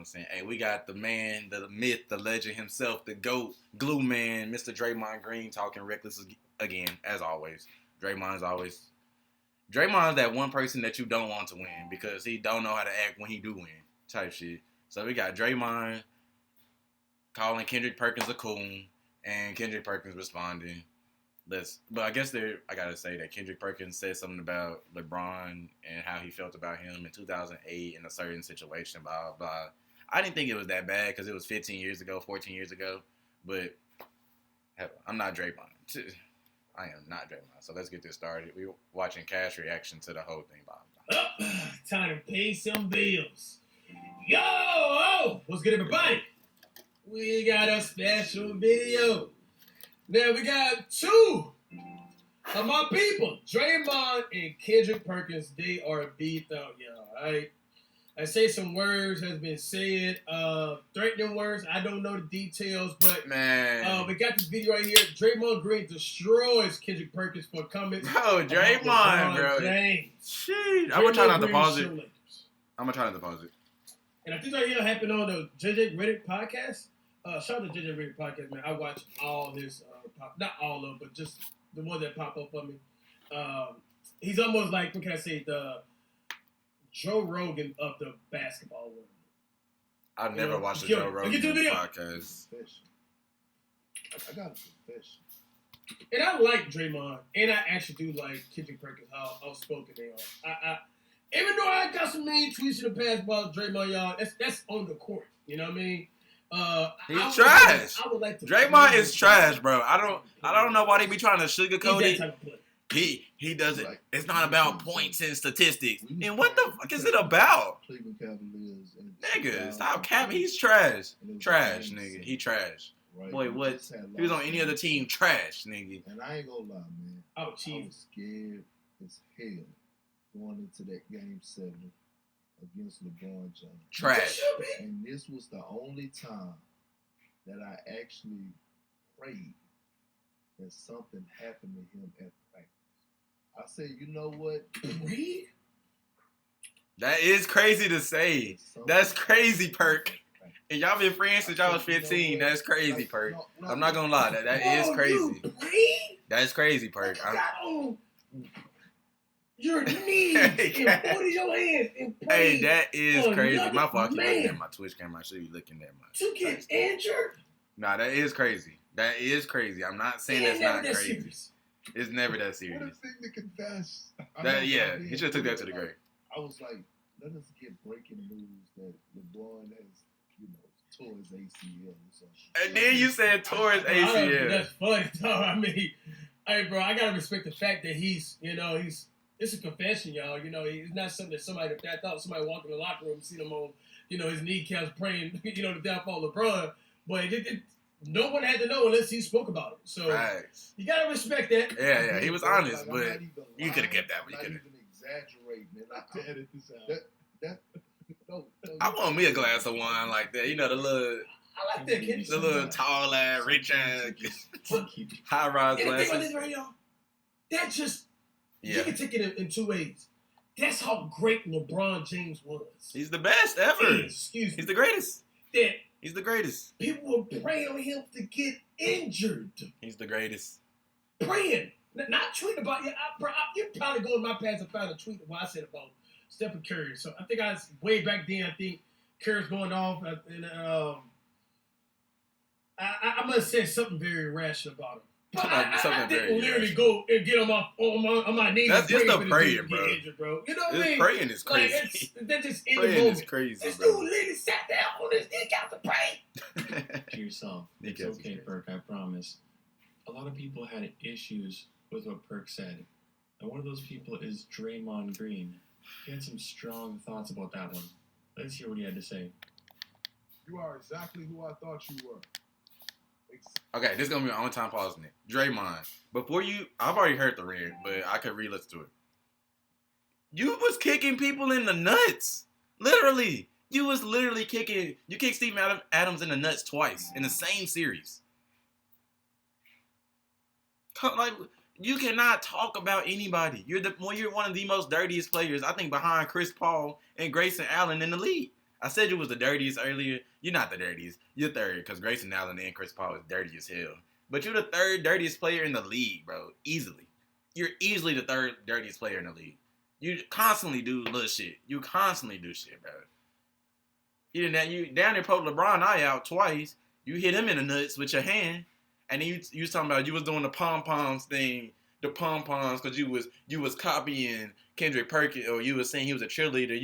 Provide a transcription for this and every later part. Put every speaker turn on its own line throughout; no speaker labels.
saying? Hey, we got the man, the myth, the legend himself, the GOAT, Glueman, Mr. Draymond Green talking reckless again, as always. Draymond's that one person that you don't want to win because he don't know how to act when he do win type shit. So we got Draymond calling Kendrick Perkins a coon and Kendrick Perkins responding. But I guess I got to say that Kendrick Perkins said something about LeBron and how he felt about him in 2008 in a certain situation, blah, blah. I didn't think it was that bad because it was 15 years ago, 14 years ago. But I'm not Draymond. I am not Draymond. So let's get this started. We're watching Cash reaction to the whole thing, blah, blah.
Time to pay some bills. Yo! What's good, everybody? We got a special video. Now we got two of my people, Draymond and Kendrick Perkins. They are beat out, y'all. Right? I say some words has been said, threatening words. I don't know the details, but
man,
we got this video right here. Draymond Green destroys Kendrick Perkins for comments.
Bro, Draymond, bro.
James.
Shit. I'm gonna try not to pause it. I'm gonna try not to pause it.
And I think right here happened on the JJ Redick podcast. Shout out to JJ Redick podcast, man. I watch all his, not all of them, but just the ones that pop up for me. He's almost like, what can I say, the Joe Rogan of the basketball world.
I've never watched the Joe Rogan podcast.
I got a confession.
And I like Draymond, and I actually do like Kendrick Perkins, how outspoken they are. Even though I got some mean tweets in the past about Draymond, y'all, that's on the court. You know what I mean?
He's trash.
I would like to
Draymond is trash, bro. I don't know why they be trying to sugarcoat it. He doesn't.
Like,
it's not about points and statistics. And what the fuck is it about?
Cleveland Cavaliers.
Nigga, stop capping. He's trash. Trash, nigga. He trash.
Right?
Boy, what? He was on any other team. Trash, nigga.
And I ain't gonna lie, man.
Oh,
I was scared as hell going into that game 7 against LeBron James.
Trash.
And this was the only time that I actually prayed that something happened to him at practice. I said, you know what?
Reed?
That is crazy to say. That's crazy, Perk. And y'all been friends since y'all was 15. That's crazy, Perk. I'm not gonna lie. That is crazy. That's crazy, Perk.
You got on your knees and holding your hands and praying.
Hey, that is crazy. My fault. I keep looking
Man.
at my Twitch camera. I should be looking at my.
To get injured?
Nah, that is crazy. That is crazy. I'm not saying that's not crazy. Serious. It's never that serious.
What a thing to confess.
He should have took that to the grave.
I was like, let us get breaking news that LeBron has, tore his ACL or something.
And then you said tore his ACL.
That's funny, though. I mean, hey, bro, I gotta respect the fact that he's. It's a confession, y'all. It's not something that somebody. I thought somebody walked in the locker room, seen him on, his kneecaps praying, the downfall of LeBron. But no one had to know unless he spoke about it. So you gotta respect that.
Yeah, he was honest, but you could have kept that one. You could have.
Exaggerate, man. I edit this out. No,
I want me a glass of wine like that. The little.
I like that, kid.
The little tall ass, rich ass, high rise glasses.
And the thing right, y'all, that just you can take it in two ways. That's how great LeBron James was.
He's the best ever.
Excuse me.
He's the greatest.
That
he's the greatest.
People were praying on him to get injured.
He's the greatest.
Praying. Not tweeting about you. You probably go in my past and find a tweet of what I said about Stephen Curry. So I think way back then. I think Curry's going off, and I must have said something very irrational about him. But I didn't literally go and get him on my knees.
That's just the praying, bro.
Injured, bro. You know what I mean?
Praying is crazy.
Like, that's just in the
praying
moment.
is crazy,
this
bro.
dude literally sat down on his kneecaps to pray.
To yourself. It's okay, Perk, I promise. A lot of people had issues with what Perk said. And one of those people is Draymond Green. He had some strong thoughts about that one. Let's hear what he had to say.
You are exactly who I thought you were.
Okay, this is going to be my own time pausing it. Draymond, I've already heard the rant, but I could re-listen to it. You was kicking people in the nuts. Literally. You was literally kicking, you kicked Steve Adams in the nuts twice in the same series. Like, you cannot talk about anybody. You're one of the most dirtiest players, I think, behind Chris Paul and Grayson Allen in the league. I said you was the dirtiest earlier. You're not the dirtiest. You're third because Grayson Allen and Chris Paul is dirty as hell. But you're the third dirtiest player in the league, bro. Easily. You're easily the third dirtiest player in the league. You constantly do little shit. You constantly do shit, bro. You down there poked LeBron eye out twice. You hit him in the nuts with your hand. And then you was talking about you was doing the pom-poms thing. The pom-poms because you was copying Kendrick Perkins, or you was saying he was a cheerleader.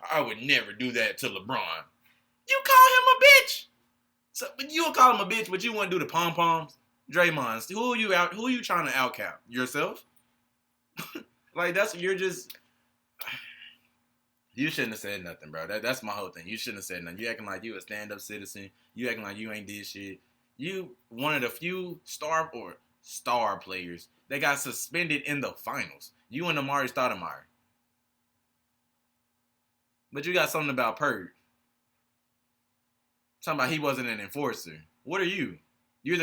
I would never do that to LeBron. You call him a bitch. So you would call him a bitch, but you wouldn't do the pom-poms. Draymond, who are you trying to outcap? Yourself? Like you shouldn't have said nothing, bro. That's my whole thing. You shouldn't have said nothing. You acting like you a stand-up citizen. You acting like you ain't did shit. You one of the few star players that got suspended in the finals. You and Amari Stoudemire. But you got something about Purd. Talking about he wasn't an enforcer. What are you? You're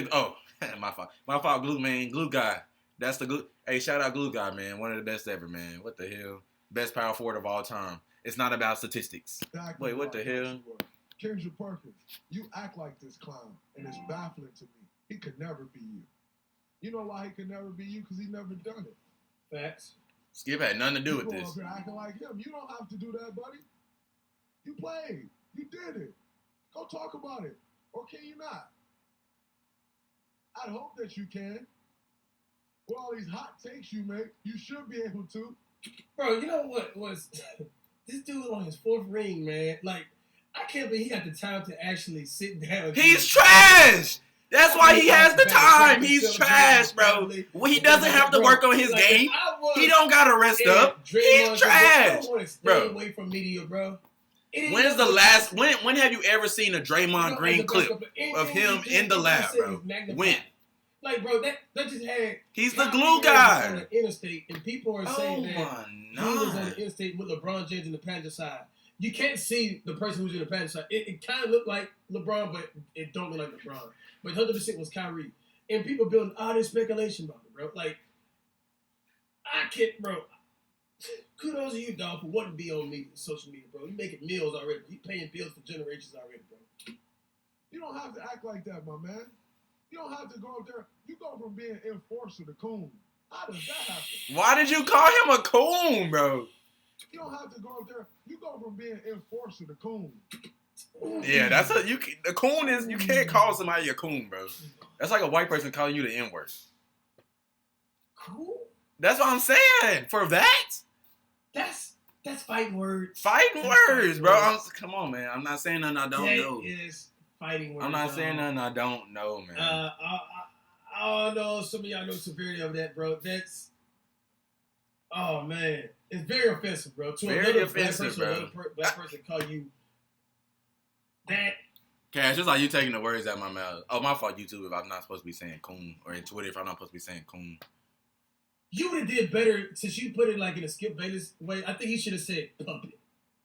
my fault. My fault, Glue Guy. That's the glue. Hey, shout out Glue Guy, man. One of the best ever, man. What the hell? Best power forward of all time. It's not about statistics.
Exactly.
Wait, what the hell?
Kendrick Perkins, you act like this clown, and it's baffling to me. He could never be you. You know why he could never be you? Because he never done it.
Facts.
Skip had nothing to do with
You
this.
up here acting like him. You don't have to do that, buddy. You played. You did it. Go talk about it. Or can you not? I'd hope that you can. With all these hot takes you make, you should be able to.
Bro, you know what was this dude on his fourth ring, man? Like, I can't believe he got the time to actually sit down.
He's trash. That's why he has the time. He's trash, bro. He doesn't have to work on his game. He don't gotta rest up. He's trash, bro.
Away from media, bro.
When's the last? When have you ever seen a Draymond Green clip of him in the lab, bro? When?
Like, bro, that just had.
He's the glue guy.
On the interstate, and people are saying that he was on the
God.
interstate with LeBron James in the passenger side. You can't see the person who's in the passenger side. It kind of looked like LeBron, but it don't look like LeBron. But 100% was Kyrie. And people building all this speculation about it, bro. Like, I can't, bro. Kudos to you, dog, for wanting to be on media, social media, bro. You making meals already. You paying bills for generations already, bro.
You don't have to act like that, my man. You don't have to go up there. You go from being enforcer to coon. How does that happen?
Why did you call him a coon, bro?
You don't have to go up there. You go from being enforcer to coon.
Yeah, the coon is, you can't call somebody a coon, bro. That's like a white person calling you the N-word.
Cool.
That's what I'm saying. For that?
That's fighting words.
Fighting words, bro. Come on, man. I'm not saying nothing I don't know.
That is fighting words.
I'm not saying nothing I don't know, man.
I don't know. Some of y'all know the severity of that, bro. That's, oh man, it's very offensive, bro. To
Very
another
offensive, bro.
Black person call you that.
Cash, it's like you taking the words out of my mouth. Oh, my fault, YouTube, if I'm not supposed to be saying coon. Or in Twitter, if I'm not supposed to be saying coon.
You would have did better since you put it like in a Skip Bayless way. I think he should have said puppet.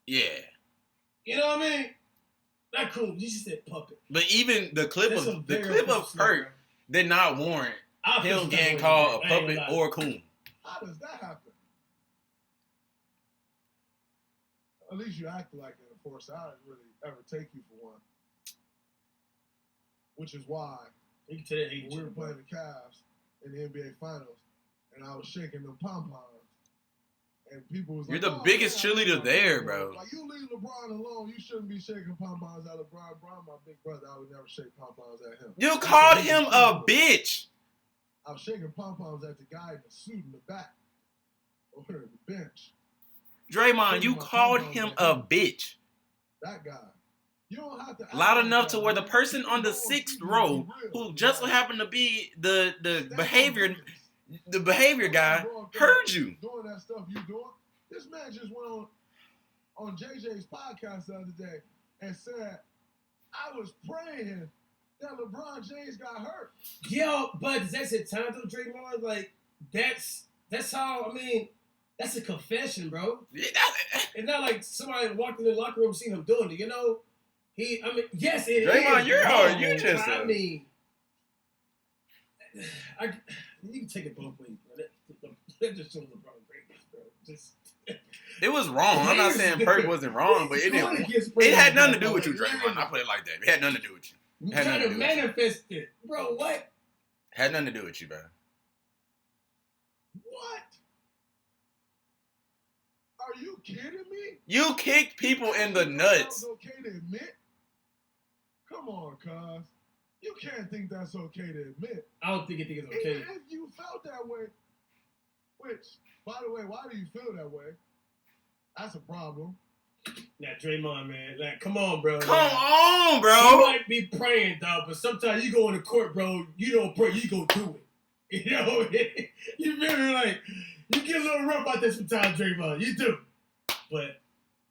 Yeah.
You know what I mean? Not cool. You just said puppet.
But even the clip of Kurt did not warrant him getting called a puppet or a coon.
How does that happen? At least you act like an enforcer. I didn't really ever take you for one. Which is why
you can tell that
when we were playing the Cavs in the NBA Finals, and I was shaking them pom-poms, and people was like,
you're the biggest cheerleader there, bro.
Like, you leave LeBron alone. You shouldn't be shaking pom-poms at LeBron. LeBron, my big brother, I would never shake pom-poms at him.
You called him a bitch.
I was shaking pom-poms at the guy in the suit in the back over at the bench.
Draymond, you called him a bitch.
That guy. You don't have to
loud enough to where the person on the sixth row, who just so happened to be the behavior guy, heard you.
Doing that stuff you doing. This man just went on JJ's podcast the other day and said, I was praying that LeBron James got hurt.
Yo, but does that say time though, Draymond? Like, that's how, I mean, that's a confession, bro.
Yeah.
It's not like somebody walked in the locker room seen him doing it, you know? Yes, it is.
Draymond, you're hard. You just.
I mean, you can take it both ways, bro. That just shows LeBron greatness, bro. Just
It was wrong. I'm not saying Perk wasn't wrong, but it had nothing to do with you, Draymond. I put it like that. It had nothing to do with you.
You trying to manifest it. Bro, what?
Had nothing to do with you, bro.
What? Are you kidding me?
You kicked people in the nuts.
That's okay to admit? Come on, cuz. You can't think that's okay to admit.
I don't think it's okay.
Even if you felt that way, which, by the way, why do you feel that way? That's a problem.
Now, Draymond, man, like, come on, bro.
Come on, bro.
You might be praying, dog, but sometimes you go in the court, bro, you don't pray, you go do it. You know, you feel me? Like, you get a little rough out there sometimes, Draymond. You do. But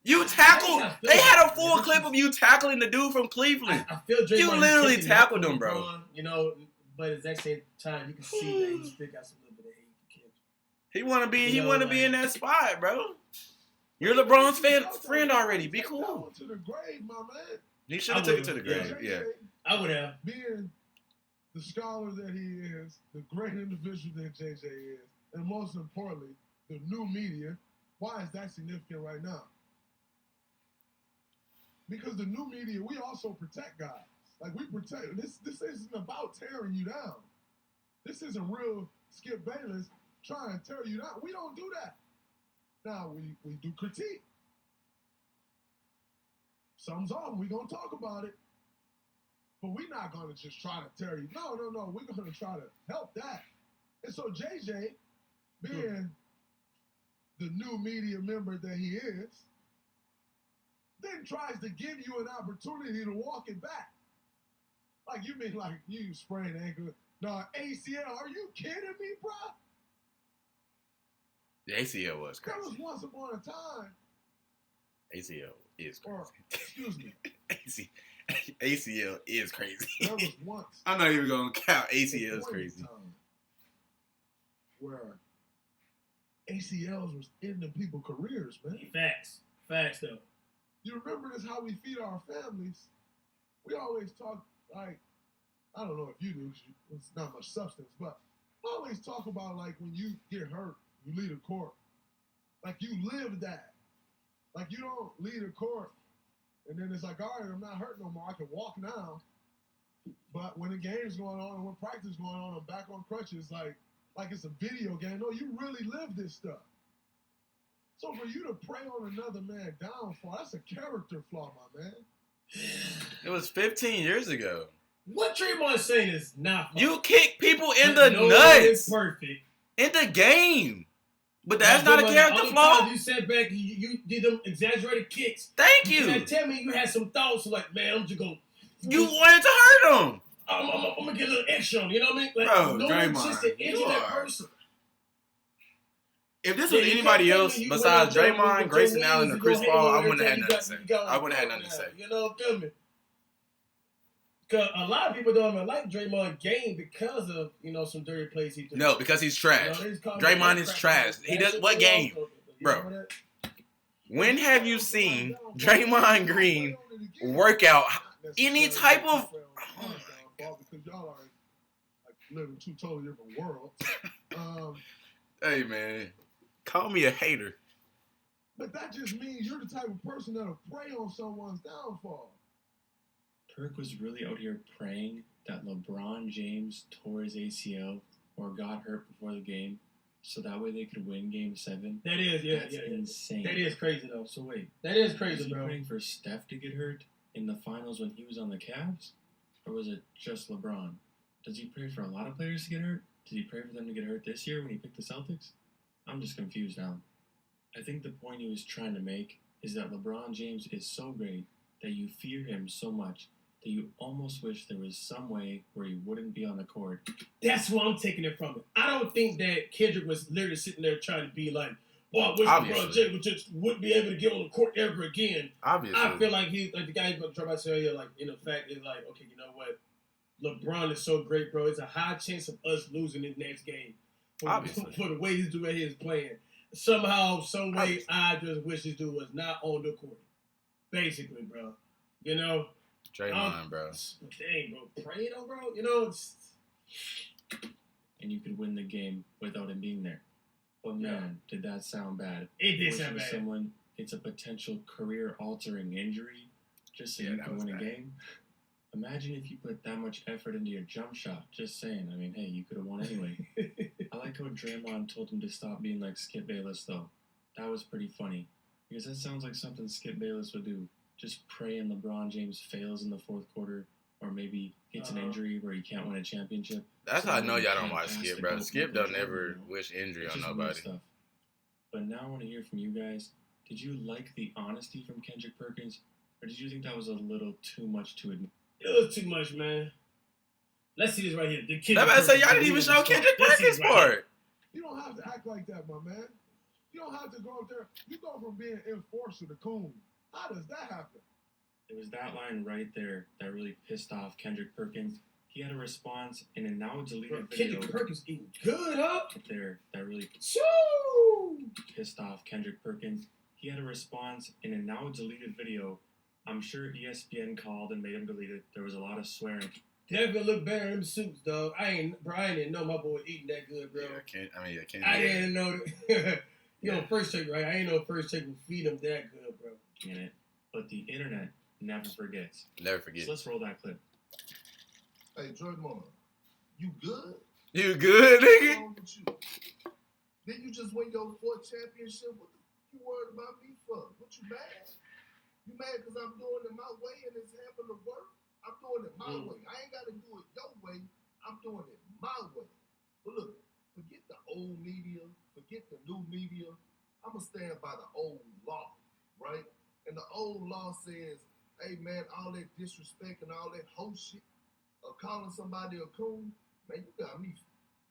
you tackled. They had a full clip of you tackling the dude from Cleveland.
I feel Draymond.
You literally tackled him, bro.
You know, but at that same time, you can see that he still got some little bit of hate for kids.
He want to be in that spot, bro. You're LeBron's friend already. Be cool.
To the grave, my man.
He should have taken it to the grave. Yeah.
I would have.
Being the scholar that he is, the great individual that JJ is, and most importantly, the new media. Why is that significant right now? Because the new media, we also protect guys. Like, we protect. This isn't about tearing you down. This isn't real Skip Bayless trying to tear you down. We don't do that. Now, we do critique. Something's off. We're going to talk about it. But we're not going to just try to tear you. No. We're going to try to help that. And so JJ, being the new media member that he is, then tries to give you an opportunity to walk it back. Like, you mean like you sprained ankle? No, ACL. Are you kidding me, bro?
The ACL was crazy.
That was once upon a time.
ACL is crazy.
Or, excuse me.
ACL is crazy.
There was once.
I'm not even going to count. ACL is crazy.
Where ACLs was ending people's careers, man.
Facts, though.
You remember this, how we feed our families? We always talk, like, I don't know if you do, it's not much substance, but I always talk about, like, when you get hurt, you leave a court. Like, you live that. Like, you don't leave a court, and then it's like, all right, I'm not hurt no more. I can walk now. But when the game's going on and when practice is going on, I'm back on crutches, like it's a video game. No, you really live this stuff. So for you to prey on another man's downfall, that's a character flaw, my man.
It was 15 years ago.
What Draymond's saying is not false.
You kick people in the nuts.
Perfect.
In the game. But that's not a character flaw.
You sat back, you did them exaggerated kicks.
Thank you.
And tell me you had some thoughts like, man, I'm just going.
You wanted to hurt him.
I'm going to get a little extra on, you know what I mean? Like,
bro,
no
Draymond,
one just to injure that person.
If this was anybody else besides Draymond, Grayson Allen, or Chris Paul, I wouldn't have had nothing to say. I wouldn't have had nothing to say.
You know, feel me? Because a lot of people don't even like Draymond game because of, you know, some dirty plays he did.
No, because he's trash. You know, Draymond is trash. He does what game? Bro, when have you seen Draymond Green work out any type of... Oh my God.
Because y'all are like living two totally different worlds.
Hey, man. Call me a hater.
But that just means you're the type of person that'll prey on someone's downfall.
Perk was really out here praying that LeBron James tore his ACL or got hurt before the game so that way they could win Game 7.
That is,
That's insane.
That is crazy, though.
So wait.
That is crazy,
was he
bro.
praying for Steph to get hurt in the finals when he was on the Cavs? Or was it just LeBron? Does he pray for a lot of players to get hurt? Did he pray for them to get hurt this year when he picked the Celtics? I'm just confused now. I think the point he was trying to make is that LeBron James is so great that you fear him so much that you almost wish there was some way where he wouldn't be on the court.
That's where I'm taking it from. I don't think that Kendrick was literally sitting there trying to be like, well, I wish LeBron James just wouldn't be able to get on the court ever again.
Obviously.
I feel like he's like the guy who's going to try to say earlier, like, in fact, is like, okay, you know what? LeBron is so great, bro. It's a high chance of us losing this next game. For the way this dude right here is playing. Somehow, some way, I just wish this dude was not on the court. Basically, bro. You know?
Draymond, bro.
Dang, bro. Pray though, bro. You know?
And you could win the game without him being there. But man, did that sound bad?
It did
Wishing
sound bad.
someone gets a potential career-altering injury just so you can win a game. Imagine if you put that much effort into your jump shot. Just saying. I mean, hey, you could have won anyway. I like how Draymond told him to stop being like Skip Bayless, though. That was pretty funny. Because that sounds like something Skip Bayless would do. Just praying LeBron James fails in the fourth quarter, or maybe gets an injury where he can't win a championship.
That's how I know y'all don't watch Skip, bro. Skip don't never wish injury on nobody.
Stuff. But now I want to hear from you guys. Did you like the honesty from Kendrick Perkins, or did you think that was a little too much to admit?
It was too much, man. Let's see this right here.
I'm about to say, y'all didn't even show Kendrick Perkins part.
You don't have to act like that, my man. You don't have to go up there. You go from being enforcer to coon. How does that happen?
It was that line right there that really pissed off Kendrick Perkins. He had a response in a now deleted video.
Kendrick Perkins eating good up
there that really pissed off Kendrick Perkins. He had a response in a now deleted video. I'm sure ESPN called and made him delete it. There was a lot of swearing.
Definitely look better in them suits, dog. I didn't know my boy eating that good, bro. I didn't know that. You know, First Take, right? I ain't know First Take would feed him that good, bro.
In it. But the internet never forgets.
Never forgets.
So let's roll that clip.
Hey, Draymond, you good?
You good, nigga?
What's wrong with you? Didn't you just win your 4th championship? What you worried about me for? What you mad? You mad because I'm doing it my way and it's having to work? I'm doing it my way. I ain't got to do it your way. I'm doing it my way. But look, forget the old media. Forget the new media. I'm going to stand by the old law, right? And the old law says, hey, man, all that disrespect and all that whole shit of calling somebody a coon, man, you got me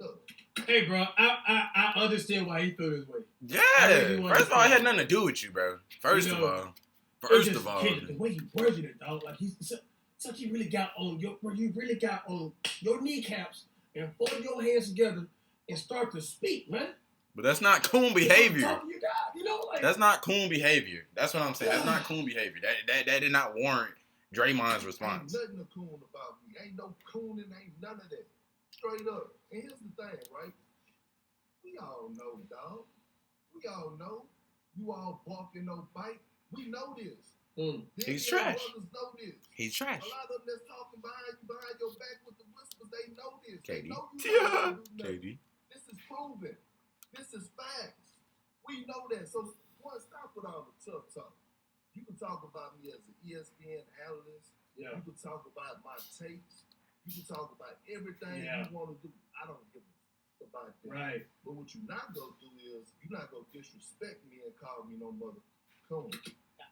up.
Hey, bro, I understand why he feel this way.
Yeah. First of all, it had nothing to do with you, bro. First of all.
The way he worded it, dog, like it's like you really got on your kneecaps and fold your hands together and start to speak, man.
But that's not coon behavior.
You know, like,
that's not coon behavior. That's what I'm saying. That's not coon behavior. That did not warrant Draymond's response.
Ain't nothing coon about me. Ain't no cooning. Ain't none of that. Straight up. And here's the thing, right? We all know, dog. We all know. You all walking no bike. We know this.
He's trash.
Know this.
He's trash.
A lot of them that's talking behind your back with the whispers, they know this.
KD.
They know you
KD.
This is proven. This is facts. We know that. So, stop with all the tough talk. You can talk about me as an ESPN analyst. Yeah. You can talk about my tapes. You can talk about everything you want to do. I don't give a about that.
Right.
But what you're not going to do is you're not going to disrespect me and call me no mother coon.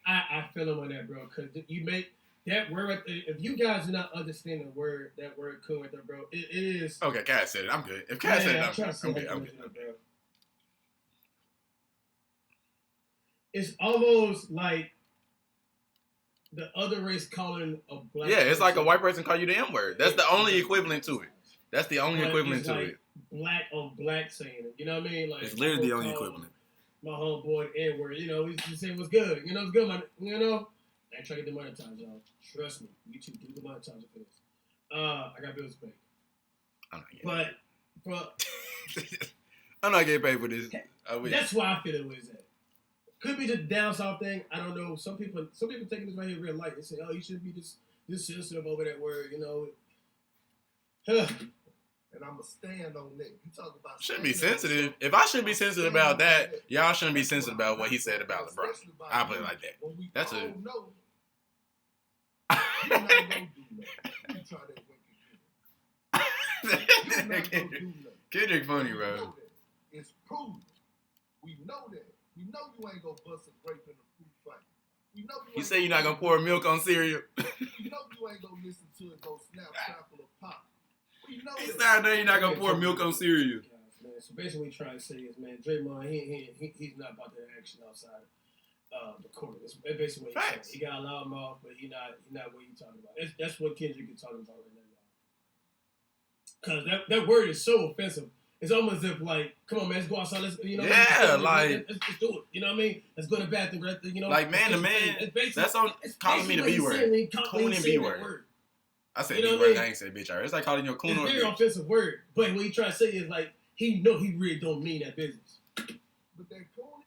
I feel him on that, bro, because you make that word. If you guys do not understand that word coon right there, bro, it is.
Okay, Cass said it. I'm good. If Cass said it, I'm good.
It's almost like the other race calling a black.
Yeah, it's like a white person call you the N-word. That's the only equivalent to it. That's the only equivalent to it.
Black on black saying it. You know what I mean? Like
it's literally the only equivalent.
My homeboy N-word, you know, he's saying what's good. You know, it's good, man. You know, I ain't trying to get the monetize, y'all. Trust me. YouTube do the monetize for this. I got bills to pay.
I'm not getting
paid.
I'm not getting paid for this.
That's why I feel it was at. Could be the down south thing. I don't know. Some people taking this right here real light. They say, "Oh, you shouldn't be this sensitive over that word." You know.
And I'm going to stand on that. You talk about...
Shouldn't be sensitive. If I should be sensitive about that, y'all shouldn't be sensitive about what he said about LeBron. I'll put it like that. That's a...
No. You're not going to do that. You try that wicked.
Kendrick funny, bro.
It's proven. We know that. We know you ain't going to bust a grape in a fruit fight. We know
you say you're not going to pour milk on cereal.
We know you ain't going to listen to it go snap, crackle, or pop.
He said, I know you're not going to pour milk on cereal.
Man, so basically what he's trying to say is, man, Draymond, he's not about that action outside the court. That's basically what he's saying. He got a loud mouth, but he not what you talking about. That's what Kendrick is talking about right now, y'all. Because that word is so offensive. It's almost as if, like, come on, man, let's go outside. Let's, you know, let's do it. You know what I mean? Let's go to the bathroom. You know,
like, man to man, that's on calling me the B word. Coon and B word. I said B word. I ain't say bitch. It's like calling your coon or bitch.
It's a very offensive word. But what he trying to say is, like, he know he really don't mean that business.
But that coon,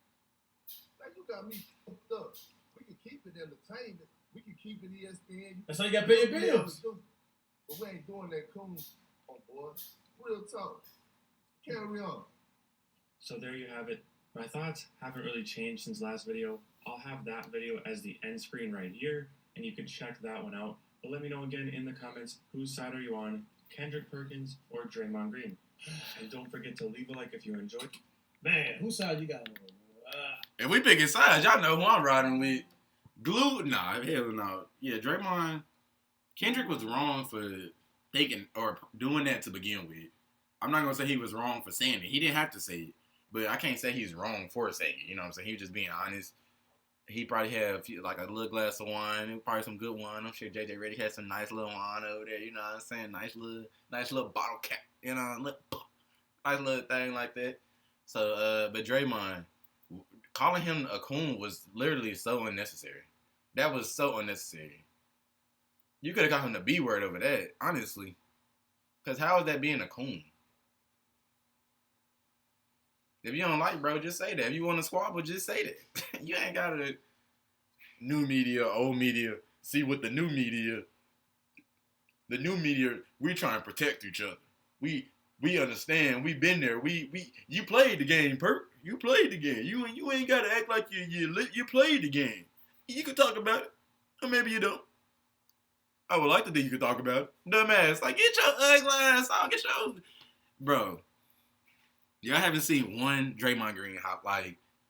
like you got me fucked up. We can keep it entertainment. We can keep it ESPN.
That's how you got to pay your bills.
But we ain't doing that coon, oh boy. Real talk. Carry on.
So there you have it. My thoughts haven't really changed since last video. I'll have that video as the end screen right here, and you can check that one out. But let me know again in the comments, whose side are you on, Kendrick Perkins or Draymond Green? And don't forget to leave a like if you enjoyed.
Man, whose side you got on?
If we picking sides, y'all know who I'm riding with. Nah, hell no. Yeah, Draymond, Kendrick was wrong for thinking or doing that to begin with. I'm not going to say he was wrong for saying it. He didn't have to say it. But I can't say he's wrong for saying it. You know what I'm saying? He was just being honest. He probably had a few, like a little glass of wine, probably some good wine. I'm sure JJ Reddy had some nice little wine over there. You know what I'm saying? Nice little bottle cap. You know, nice little thing like that. So, but Draymond, calling him a coon was literally so unnecessary. That was so unnecessary. You could have called him the B word over that, honestly. Because how is that being a coon? If you don't like, bro, just say that. If you want to squabble, just say that. You ain't got to new media, old media, see what the new media, we trying to protect each other. We understand. We been there. You played the game, Perk. You played the game. You ain't got to act like you played the game. You can talk about it, or maybe you don't. I would like to think you could talk about it. Dumbass, like get your ugly ass off, get your bro. Y'all haven't seen one Draymond Green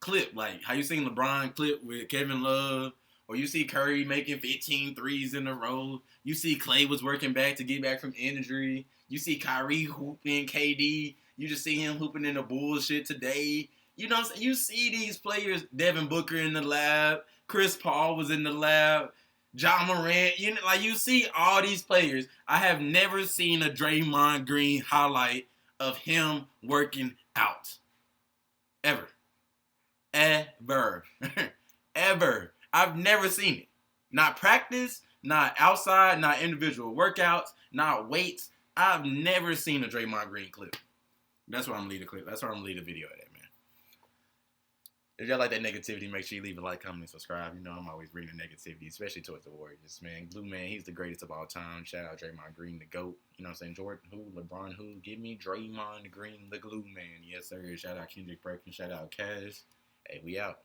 clip, like how you seen LeBron clip with Kevin Love, or you see Curry making 15 threes in a row. You see Clay was working back to get back from injury. You see Kyrie hooping, KD. You just see him hooping in the bullshit today. You know what I'm saying? You see these players, Devin Booker in the lab, Chris Paul was in the lab, John Morant. You see all these players. I have never seen a Draymond Green highlight of him working out. Ever. Ever. I've never seen it. Not practice, not outside, not individual workouts, not weights. I've never seen a Draymond Green clip. That's where I'm going to leave the clip. That's where I'm going to leave the video at, man. If y'all like that negativity, make sure you leave a like, comment, and subscribe. You know I'm always bringing negativity, especially towards the Warriors, man. Glueman, he's the greatest of all time. Shout out Draymond Green, the GOAT. You know what I'm saying? Jordan who? LeBron who? Give me Draymond Green, the Glue Man. Yes, sir. Shout out Kendrick Perkins. Shout out Cash. Hey, we out.